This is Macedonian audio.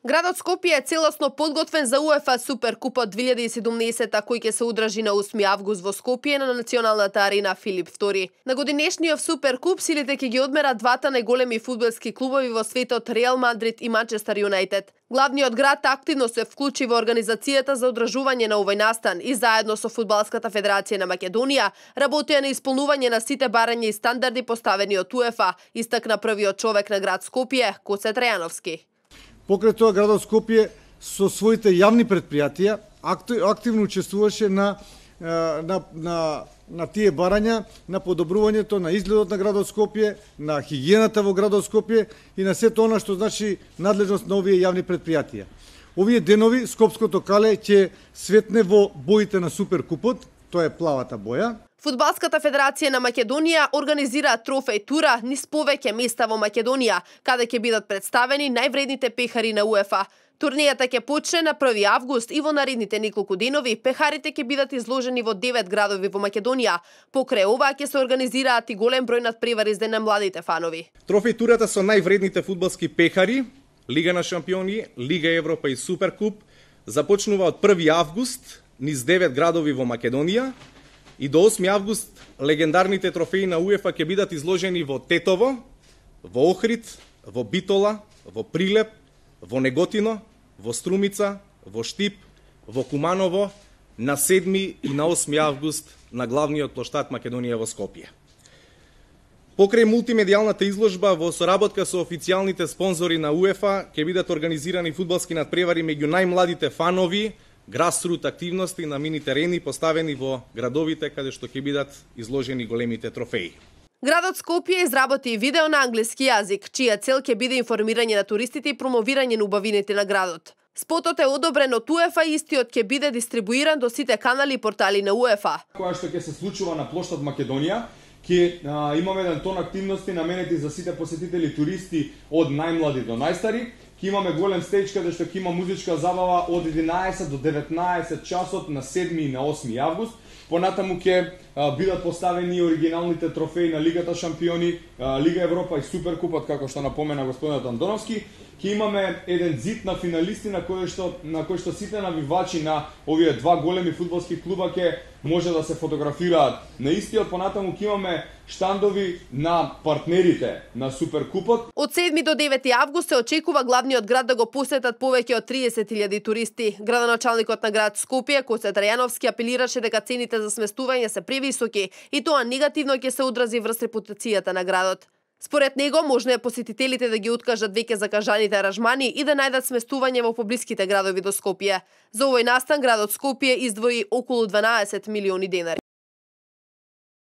Градот Скопје е целосно подготвен за УЕФА Суперкупот 2017 кој ќе се одржи на 8 август во Скопје на националната арена Филип II. На годинешниот Суперкуп силите ќе ги одмерат двата најголеми фудбалски клубови во светот Реал Мадрид и Манчестер Юнајтед. Главниот град активно се вклучи во организацијата за одржување на овој настан и заедно со Фудбалската федерација на Македонија работеа на исполнување на сите барања и стандарди поставени од УЕФА, истакна првиот човек на град Скопје, Коце Трајановски. Покрај тоа, градот Скопје со своите јавни предпријатија активно учествуваше на тие барања, на подобрувањето на изгледот на градот Скопје, на хигиената во градот Скопје и на сето она што значи надлежност на овие јавни предпријатија. Овие денови скопското кале ќе светне во боите на Суперкупот, тоа е плавата боја. Фудбалската федерација на Македонија организира трофеј тура низ повеќе места во Македонија, каде ќе бидат представени највредните пехари на УЕФА. Турнијата ќе почне на 1 август и во наредните неколку денови пехарите ќе бидат изложени во 9 градови во Македонија. Покрај ова ќе се организираат и голем број надпревари за на младите фанови. Трофеј турата со највредните фудбалски пехари, Лига на шампиони, Лига Европа и Суперкуп започнува од 1 август низ 9 градови во Македонија. И до 8 август легендарните трофеи на УЕФА ќе бидат изложени во Тетово, во Охрид, во Битола, во Прилеп, во Неготино, во Струмица, во Штип, во Куманово, на 7 и на 8 август на главниот плоштад Македонија во Скопје. Покрај мултимедијалната изложба во соработка со официјалните спонзори на УЕФА ќе бидат организирани фудбалски надпревари меѓу најмладите фанови, грасрут активности на мини терени поставени во градовите каде што ќе бидат изложени големите трофеи. Градот Скопје изработи видео на англиски јазик, чија цел ќе биде информирање на туристите и промовирање на убавините на градот. Спотот е одобрен од УЕФА и истиот ќе биде дистрибуиран до сите канали и портали на УЕФА. Која што ќе се случува на плоштад Македонија, ќе имаме еден тон активности наменети за сите посетители туристи од најмлади до најстари. Ќе имаме голем стејдж каде што ќе има музичка забава од 11 до 19 часот на 7 и на 8 август. Понатаму ќе бидат поставени оригиналните трофеи на Лигата шампиони, Лига Европа и Суперкупот, како што напомена господинот Андоновски. Ќе имаме еден зид на финалисти на кој што сите навивачи на овие два големи фудбалски клуба ќе може да се фотографираат на истиот. Понатаму ќе имаме штандови на партнерите на Суперкупот. Од 7 до 9 август се очекува главниот град да го посетат повеќе од 30.000 туристи. Градоначалникот на град Скопје, Коце Трајановски, апелираше дека цените за сместување се превисоки и тоа негативно ќе се одрази врз репутацијата на градот. Според него, можно е посетителите да ги откажат веќе закажаните аранжмани и да најдат сместување во поблиските градови до Скопје. За овој настан градот Скопје издвои околу 12 милиони денари.